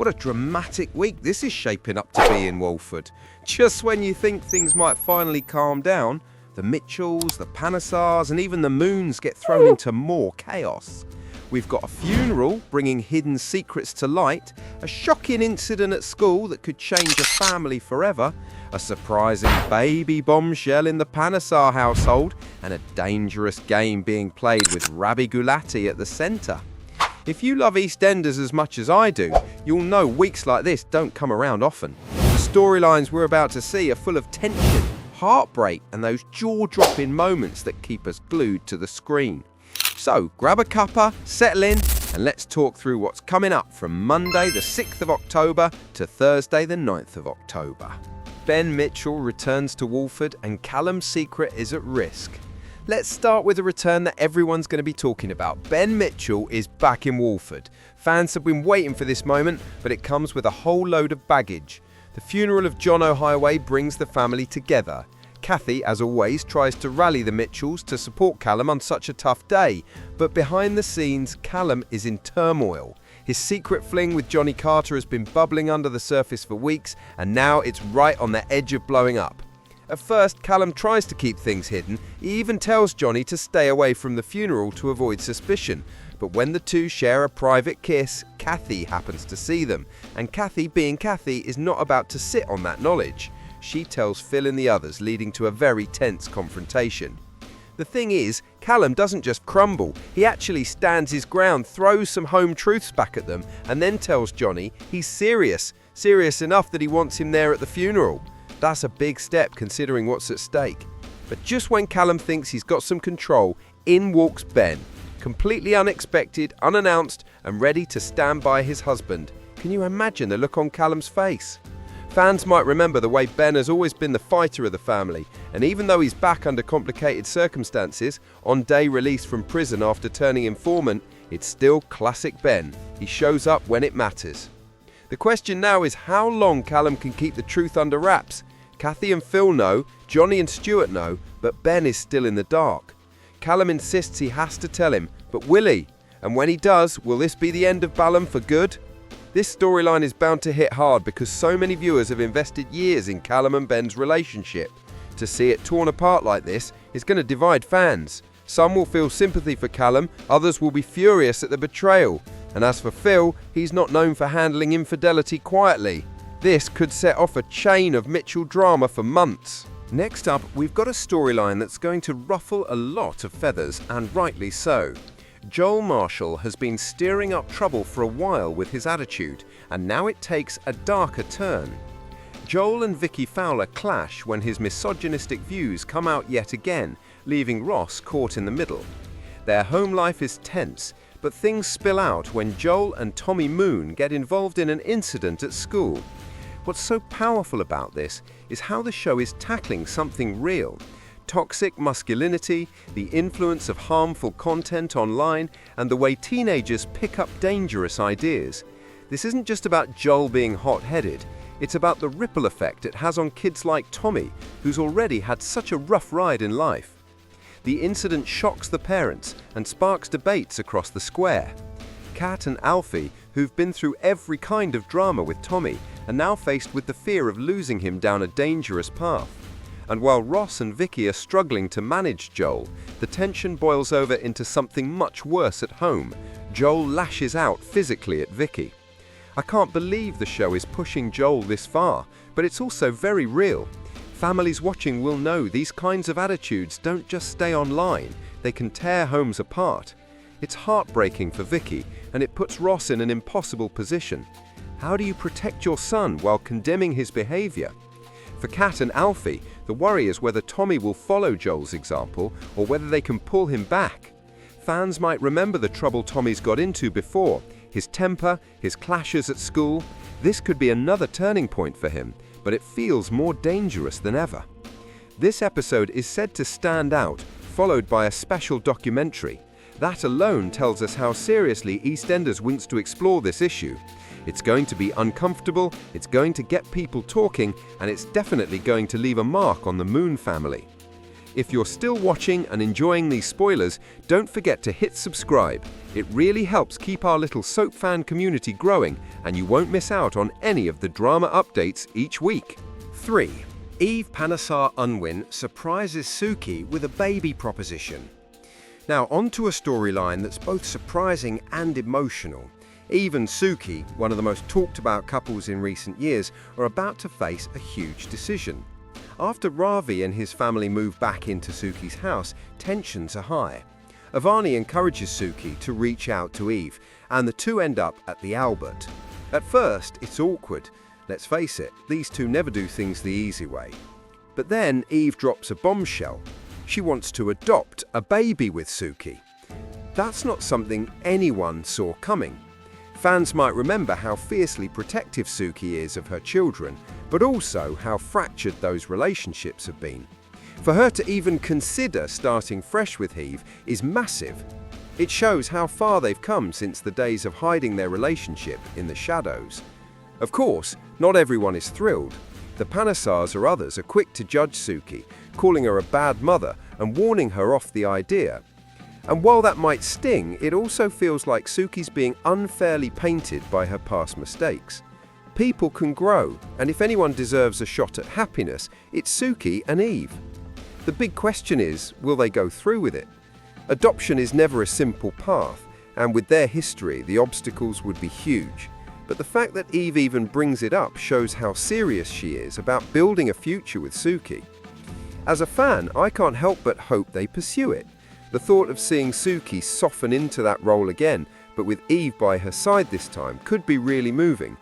What a dramatic week this is shaping up to be in Walford. Just when you think things might finally calm down, the Mitchells, the Panesars and even the Moons get thrown into more chaos. We've got a funeral bringing hidden secrets to light, a shocking incident at school that could change a family forever, a surprising baby bombshell in the Panesar household, and a dangerous game being played with Ravi Gulati at the centre. If you love EastEnders as much as I do, you'll know weeks like this don't come around often. The storylines we're about to see are full of tension, heartbreak and those jaw-dropping moments that keep us glued to the screen. So grab a cuppa, settle in and let's talk through what's coming up from Monday the 6th of October to Thursday the 9th of October. Ben Mitchell returns to Walford and Callum's secret is at risk. Let's start with a return that everyone's going to be talking about. Ben Mitchell is back in Walford. Fans have been waiting for this moment, but it comes with a whole load of baggage. The funeral of John O'Highway brings the family together. Kathy, as always, tries to rally the Mitchells to support Callum on such a tough day, but behind the scenes, Callum is in turmoil. His secret fling with Johnny Carter has been bubbling under the surface for weeks, and now it's right on the edge of blowing up. At first, Callum tries to keep things hidden. He even tells Johnny to stay away from the funeral to avoid suspicion. But when the two share a private kiss, Kathy happens to see them. And Kathy, being Kathy, is not about to sit on that knowledge. She tells Phil and the others, leading to a very tense confrontation. The thing is, Callum doesn't just crumble. He actually stands his ground, throws some home truths back at them, and then tells Johnny he's serious enough that he wants him there at the funeral. That's a big step considering what's at stake. But just when Callum thinks he's got some control, in walks Ben. Completely unexpected, unannounced, and ready to stand by his husband. Can you imagine the look on Callum's face? Fans might remember the way Ben has always been the fighter of the family, and even though he's back under complicated circumstances, on day release from prison after turning informant, it's still classic Ben. He shows up when it matters. The question now is how long Callum can keep the truth under wraps. Kathy and Phil know, Johnny and Stuart know, but Ben is still in the dark. Callum insists he has to tell him, but will he? And when he does, will this be the end of Balham for good? This storyline is bound to hit hard because so many viewers have invested years in Callum and Ben's relationship. To see it torn apart like this is going to divide fans. Some will feel sympathy for Callum, others will be furious at the betrayal. And as for Phil, he's not known for handling infidelity quietly. This could set off a chain of Mitchell drama for months. Next up, we've got a storyline that's going to ruffle a lot of feathers, and rightly so. Joel Marshall has been stirring up trouble for a while with his attitude, and now it takes a darker turn. Joel and Vicky Fowler clash when his misogynistic views come out yet again, leaving Ross caught in the middle. Their home life is tense, but things spill out when Joel and Tommy Moon get involved in an incident at school. What's so powerful about this is how the show is tackling something real. Toxic masculinity, the influence of harmful content online, and the way teenagers pick up dangerous ideas. This isn't just about Joel being hot-headed, it's about the ripple effect it has on kids like Tommy, who's already had such a rough ride in life. The incident shocks the parents and sparks debates across the square. Kat and Alfie, who've been through every kind of drama with Tommy, are now faced with the fear of losing him down a dangerous path. And while Ross and Vicky are struggling to manage Joel, the tension boils over into something much worse at home. Joel lashes out physically at Vicky. I can't believe the show is pushing Joel this far, but it's also very real. Families watching will know these kinds of attitudes don't just stay online, they can tear homes apart. It's heartbreaking for Vicky, and it puts Ross in an impossible position. How do you protect your son while condemning his behaviour? For Kat and Alfie, the worry is whether Tommy will follow Joel's example or whether they can pull him back. Fans might remember the trouble Tommy's got into before, his temper, his clashes at school. This could be another turning point for him, but it feels more dangerous than ever. This episode is said to stand out, followed by a special documentary. That alone tells us how seriously EastEnders wants to explore this issue. It's going to be uncomfortable, it's going to get people talking, and it's definitely going to leave a mark on the Moon family. If you're still watching and enjoying these spoilers, don't forget to hit subscribe. It really helps keep our little soap fan community growing, and you won't miss out on any of the drama updates each week. 3. Eve Panesar Unwin surprises Suki with a baby proposition. Now, onto a storyline that's both surprising and emotional. Eve and Suki, one of the most talked about couples in recent years, are about to face a huge decision. After Ravi and his family move back into Suki's house, tensions are high. Avani encourages Suki to reach out to Eve, and the two end up at the Albert. At first, it's awkward. Let's face it, these two never do things the easy way. But then Eve drops a bombshell. She wants to adopt a baby with Suki. That's not something anyone saw coming. Fans might remember how fiercely protective Suki is of her children, but also how fractured those relationships have been. For her to even consider starting fresh with Eve is massive. It shows how far they've come since the days of hiding their relationship in the shadows. Of course, not everyone is thrilled. The Panesars or others are quick to judge Suki, calling her a bad mother and warning her off the idea. And while that might sting, it also feels like Suki's being unfairly painted by her past mistakes. People can grow, and if anyone deserves a shot at happiness, it's Suki and Eve. The big question is, will they go through with it? Adoption is never a simple path, and with their history, the obstacles would be huge. But the fact that Eve even brings it up shows how serious she is about building a future with Suki. As a fan, I can't help but hope they pursue it. The thought of seeing Suki soften into that role again, but with Eve by her side this time, could be really moving.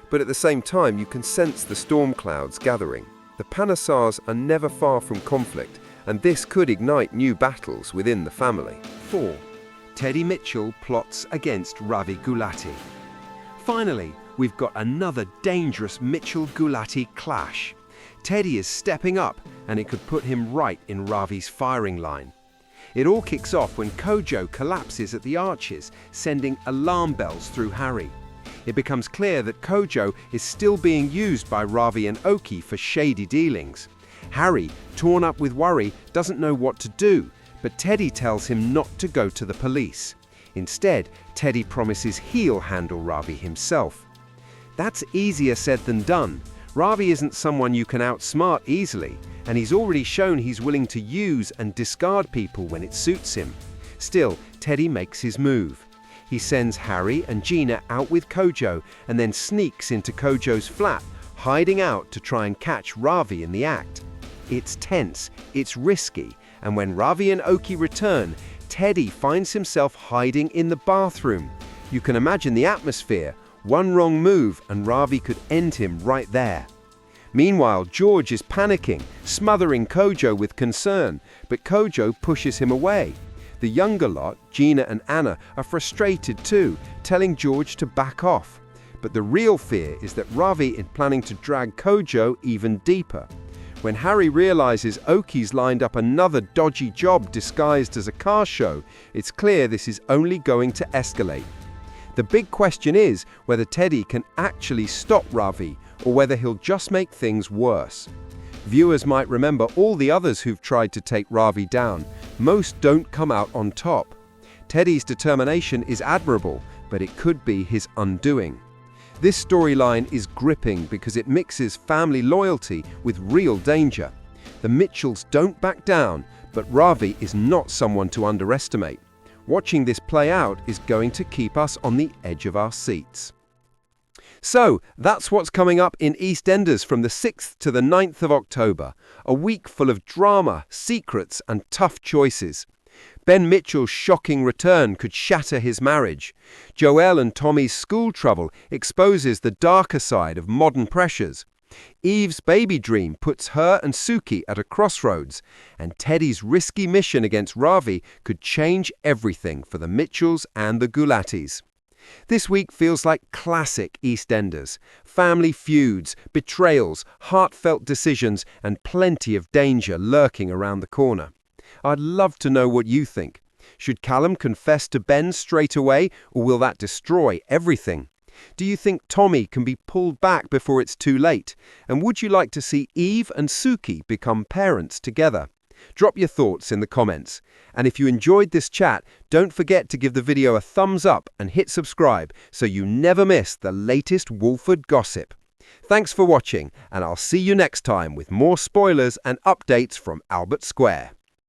But at the same time, you can sense the storm clouds gathering. The Panesars are never far from conflict, and this could ignite new battles within the family. 4. Teddy Mitchell plots against Ravi Gulati. Finally, we've got another dangerous Mitchell-Gulati clash. Teddy is stepping up, and it could put him right in Ravi's firing line. It all kicks off when Kojo collapses at the arches, sending alarm bells through Harry. It becomes clear that Kojo is still being used by Ravi and Oki for shady dealings. Harry, torn up with worry, doesn't know what to do, but Teddy tells him not to go to the police. Instead, Teddy promises he'll handle Ravi himself. That's easier said than done. Ravi isn't someone you can outsmart easily, and he's already shown he's willing to use and discard people when it suits him. Still, Teddy makes his move. He sends Harry and Gina out with Kojo and then sneaks into Kojo's flat, hiding out to try and catch Ravi in the act. It's tense, it's risky, and when Ravi and Oki return, Teddy finds himself hiding in the bathroom. You can imagine the atmosphere. One wrong move and Ravi could end him right there. Meanwhile, George is panicking, smothering Kojo with concern, but Kojo pushes him away. The younger lot, Gina and Anna, are frustrated too, telling George to back off. But the real fear is that Ravi is planning to drag Kojo even deeper. When Harry realizes Oki's lined up another dodgy job disguised as a car show, it's clear this is only going to escalate. The big question is whether Teddy can actually stop Ravi or whether he'll just make things worse. Viewers might remember all the others who've tried to take Ravi down. Most don't come out on top. Teddy's determination is admirable, but it could be his undoing. This storyline is gripping because it mixes family loyalty with real danger. The Mitchells don't back down, but Ravi is not someone to underestimate. Watching this play out is going to keep us on the edge of our seats. So, that's what's coming up in EastEnders from the 6th to the 9th of October. A week full of drama, secrets, and tough choices. Ben Mitchell's shocking return could shatter his marriage. Joelle and Tommy's school trouble exposes the darker side of modern pressures. Eve's baby dream puts her and Suki at a crossroads, and Teddy's risky mission against Ravi could change everything for the Mitchells and the Gulatis. This week feels like classic EastEnders. Family feuds, betrayals, heartfelt decisions, and plenty of danger lurking around the corner. I'd love to know what you think. Should Callum confess to Ben straight away, or will that destroy everything? Do you think Tommy can be pulled back before it's too late? And would you like to see Eve and Suki become parents together? Drop your thoughts in the comments. And if you enjoyed this chat, don't forget to give the video a thumbs up and hit subscribe so you never miss the latest Wolford gossip. Thanks for watching, and I'll see you next time with more spoilers and updates from Albert Square.